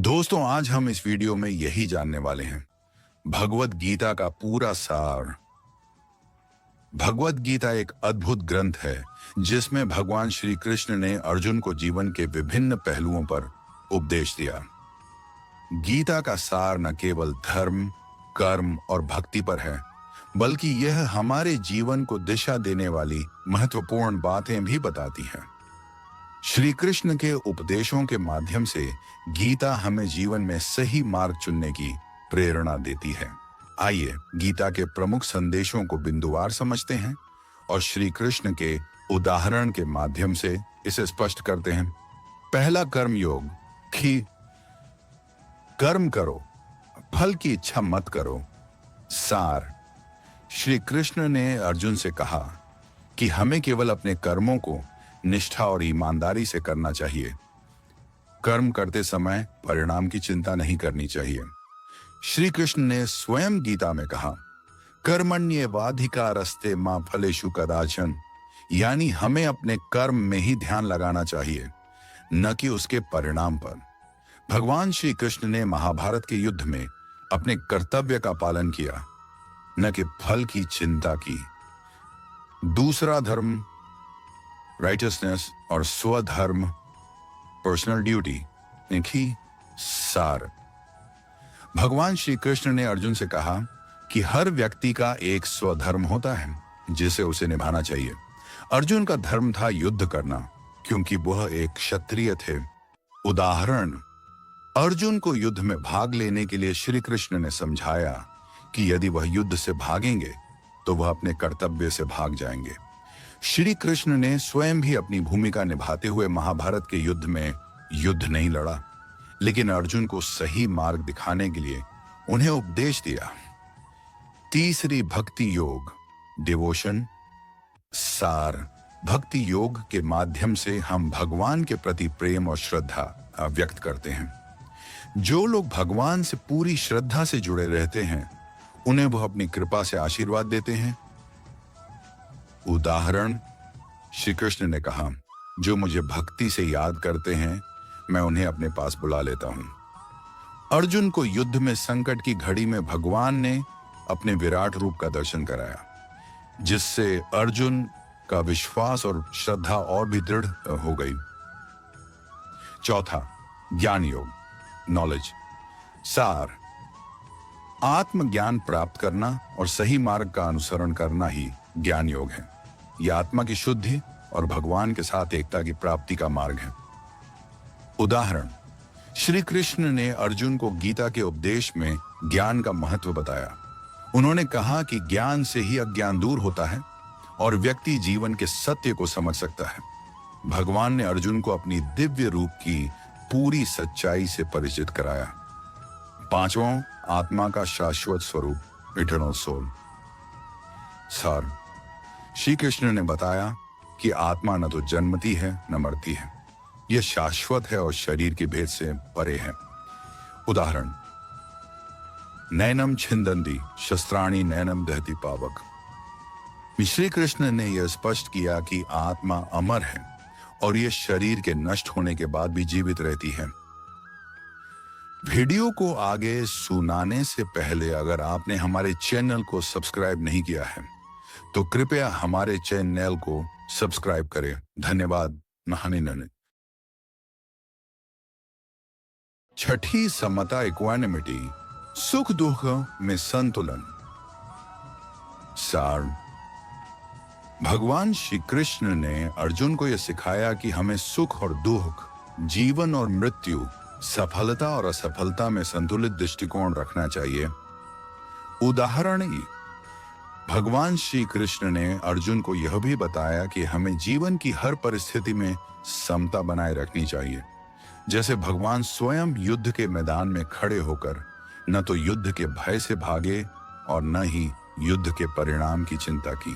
दोस्तों, आज हम इस वीडियो में यही जानने वाले हैं भगवत गीता का पूरा सार। भगवत गीता एक अद्भुत ग्रंथ है जिसमें भगवान श्री कृष्ण ने अर्जुन को जीवन के विभिन्न पहलुओं पर उपदेश दिया। गीता का सार न केवल धर्म, कर्म और भक्ति पर है, बल्कि यह हमारे जीवन को दिशा देने वाली महत्वपूर्ण बातें भी बताती है। श्री कृष्ण के उपदेशों के माध्यम से गीता हमें जीवन में सही मार्ग चुनने की प्रेरणा देती है। आइए गीता के प्रमुख संदेशों को बिंदुवार समझते हैं और श्री कृष्ण के उदाहरण के माध्यम से इसे स्पष्ट करते हैं। पहला कर्म योग कि कर्म करो, फल की इच्छा मत करो। सार, श्री कृष्ण ने अर्जुन से कहा कि हमें केवल अपने कर्मों को निष्ठा और ईमानदारी से करना चाहिए। कर्म करते समय परिणाम की चिंता नहीं करनी चाहिए। श्री कृष्ण ने स्वयं गीता में कहा, कर्मण्येवाधिकारस्ते मा फलेषु कदाचन, यानी हमें अपने कर्म में ही ध्यान लगाना चाहिए, न कि उसके परिणाम पर। भगवान श्री कृष्ण ने महाभारत के युद्ध में अपने कर्तव्य का पालन किया, न कि फल की चिंता की। दूसरा धर्म राइटियसनेस और स्वधर्म पर्सनल ड्यूटी की सार। भगवान श्री कृष्ण ने अर्जुन से कहा कि हर व्यक्ति का एक स्वधर्म होता है जिसे उसे निभाना चाहिए। अर्जुन का धर्म था युद्ध करना, क्योंकि वह एक क्षत्रिय थे। उदाहरण, अर्जुन को युद्ध में भाग लेने के लिए श्री कृष्ण ने समझाया कि यदि वह युद्ध से भागेंगे तो वह अपने कर्तव्य से भाग जाएंगे। श्री कृष्ण ने स्वयं भी अपनी भूमिका निभाते हुए महाभारत के युद्ध में युद्ध नहीं लड़ा, लेकिन अर्जुन को सही मार्ग दिखाने के लिए उन्हें उपदेश दिया। तीसरी भक्ति योग डिवोशन सार। भक्ति योग के माध्यम से हम भगवान के प्रति प्रेम और श्रद्धा व्यक्त करते हैं। जो लोग भगवान से पूरी श्रद्धा से जुड़े रहते हैं, उन्हें वह अपनी कृपा से आशीर्वाद देते हैं। उदाहरण, श्री कृष्ण ने कहा, जो मुझे भक्ति से याद करते हैं मैं उन्हें अपने पास बुला लेता हूं। अर्जुन को युद्ध में संकट की घड़ी में भगवान ने अपने विराट रूप का दर्शन कराया, जिससे अर्जुन का विश्वास और श्रद्धा और भी दृढ़ हो गई। चौथा ज्ञान योग नॉलेज सार। आत्मज्ञान प्राप्त करना और सही मार्ग का अनुसरण करना ही ज्ञान योग है। यह आत्मा की शुद्धि और भगवान के साथ एकता की प्राप्ति का मार्ग है। उदाहरण, श्री कृष्ण ने अर्जुन को गीता के उपदेश में ज्ञान का महत्व बताया। उन्होंने कहा कि ज्ञान से ही अज्ञान दूर होता है और व्यक्ति जीवन के सत्य को समझ सकता है। भगवान ने अर्जुन को अपनी दिव्य रूप की पूरी सच्चाई से परिचित कराया। पांचवां, आत्मा का शाश्वत स्वरूप इटर्नल सोल सार। श्री कृष्ण ने बताया कि आत्मा न तो जन्मती है न मरती है, यह शाश्वत है और शरीर के भेद से परे है। उदाहरण, नैनम छिंदन्ति शस्त्राणि नैनम दहति पावक। श्री कृष्ण ने यह स्पष्ट किया कि आत्मा अमर है और यह शरीर के नष्ट होने के बाद भी जीवित रहती है। वीडियो को आगे सुनाने से पहले अगर आपने हमारे चैनल को सब्सक्राइब नहीं किया है तो कृपया हमारे चैनल को सब्सक्राइब करें। धन्यवाद। नहाने छठी समता इक्वानिमिटी, सुख दुख में संतुलन सार। भगवान श्री कृष्ण ने अर्जुन को यह सिखाया कि हमें सुख और दुख, जीवन और मृत्यु, सफलता और असफलता में संतुलित दृष्टिकोण रखना चाहिए। उदाहरण, भगवान श्री कृष्ण ने अर्जुन को यह भी बताया कि हमें जीवन की हर परिस्थिति में समता बनाए रखनी चाहिए। जैसे भगवान स्वयं युद्ध के मैदान में खड़े होकर न तो युद्ध के भय से भागे और न ही युद्ध के परिणाम की चिंता की।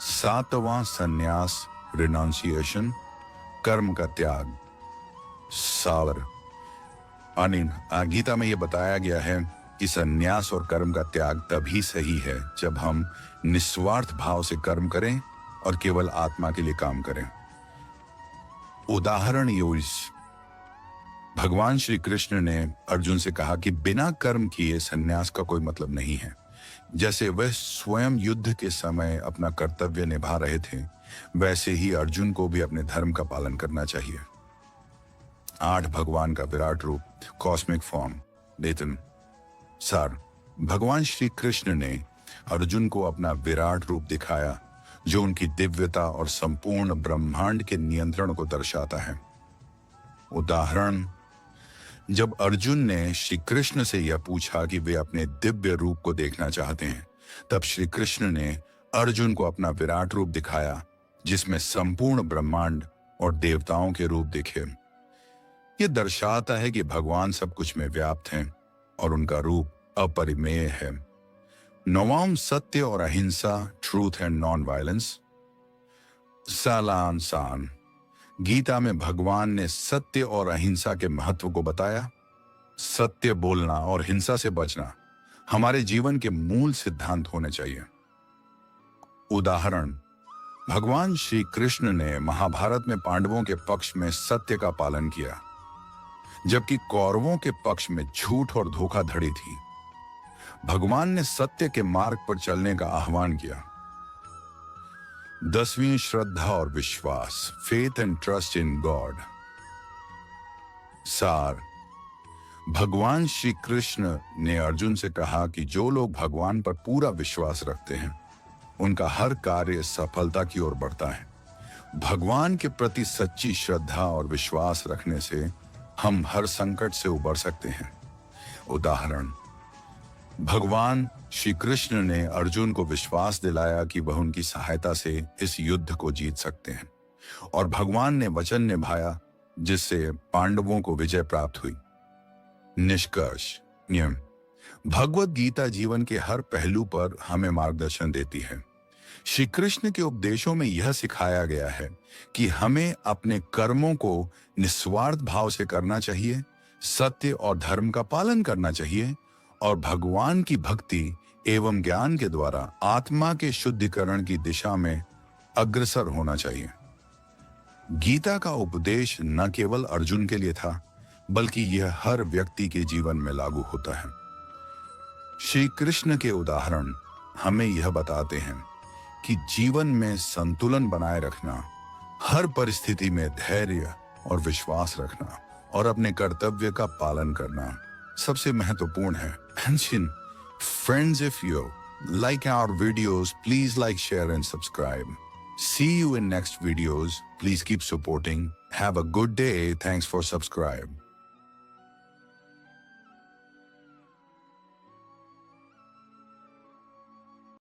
सातवां संन्यास रिनाउंसिएशन, कर्म का त्याग सावर। गीता में यह बताया गया है कि संन्यास और कर्म का त्याग तभी सही है जब हम निस्वार्थ भाव से कर्म करें और केवल आत्मा के लिए काम करें। उदाहरण यूज भगवान श्री कृष्ण ने अर्जुन से कहा कि बिना कर्म किए संन्यास का कोई मतलब नहीं है। जैसे वह स्वयं युद्ध के समय अपना कर्तव्य निभा रहे थे, वैसे ही अर्जुन को भी अपने धर्म का पालन करना चाहिए। 8 भगवान का विराट रूप, कॉस्मिक फॉर्म। लेकिन सार, भगवान श्री कृष्ण ने अर्जुन को अपना विराट रूप दिखाया, जो उनकी दिव्यता और संपूर्ण ब्रह्मांड के नियंत्रण को दर्शाता है। उदाहरण, जब अर्जुन ने श्री कृष्ण से यह पूछा कि वे अपने दिव्य रूप को देखना चाहते हैं, तब श्री कृष्ण ने अर्जुन को अपना विराट रूप दिखाया, जिसमें संपूर्ण ब्रह्मांड और देवताओं के रूप दिखे। यह दर्शाता है कि भगवान सब कुछ में व्याप्त हैं और उनका रूप अपरिमेय है। 9वां सत्य और अहिंसा, ट्रूथ एंड नॉन वायलेंस। सालांसान, गीता में भगवान ने सत्य और अहिंसा के महत्व को बताया। सत्य बोलना और हिंसा से बचना हमारे जीवन के मूल सिद्धांत होने चाहिए। उदाहरण, भगवान श्री कृष्ण ने महाभारत में पांडवों के पक्ष में सत्य का पालन किया, जबकि कौरवों के पक्ष में झूठ और धोखाधड़ी थी। भगवान ने सत्य के मार्ग पर चलने का आह्वान किया। 10वीं श्रद्धा और विश्वास, faith and trust in God. सार, भगवान श्री कृष्ण ने अर्जुन से कहा कि जो लोग भगवान पर पूरा विश्वास रखते हैं, उनका हर कार्य सफलता की ओर बढ़ता है। भगवान के प्रति सच्ची श्रद्धा और विश्वास रखने से हम हर संकट से उबर सकते हैं। उदाहरण, भगवान श्री कृष्ण ने अर्जुन को विश्वास दिलाया कि वह उनकी सहायता से इस युद्ध को जीत सकते हैं, और भगवान ने वचन निभाया, जिससे पांडवों को विजय प्राप्त हुई। निष्कर्ष, नियम, भगवत गीता जीवन के हर पहलू पर हमें मार्गदर्शन देती है। श्री कृष्ण के उपदेशों में यह सिखाया गया है कि हमें अपने कर्मों को निस्वार्थ भाव से करना चाहिए, सत्य और धर्म का पालन करना चाहिए, और भगवान की भक्ति एवं ज्ञान के द्वारा आत्मा के शुद्धिकरण की दिशा में अग्रसर होना चाहिए। गीता का उपदेश न केवल अर्जुन के लिए था, बल्कि यह हर व्यक्ति के जीवन में लागू होता है। श्री कृष्ण के उदाहरण हमें यह बताते हैं कि जीवन में संतुलन बनाए रखना, हर परिस्थिति में धैर्य और विश्वास रखना और अपने कर्तव्य का पालन करना सबसे महत्वपूर्ण है। Friends, if you like our videos, please like, share and subscribe. See you in next videos. Please keep supporting. Have a good day. Thanks for subscribe.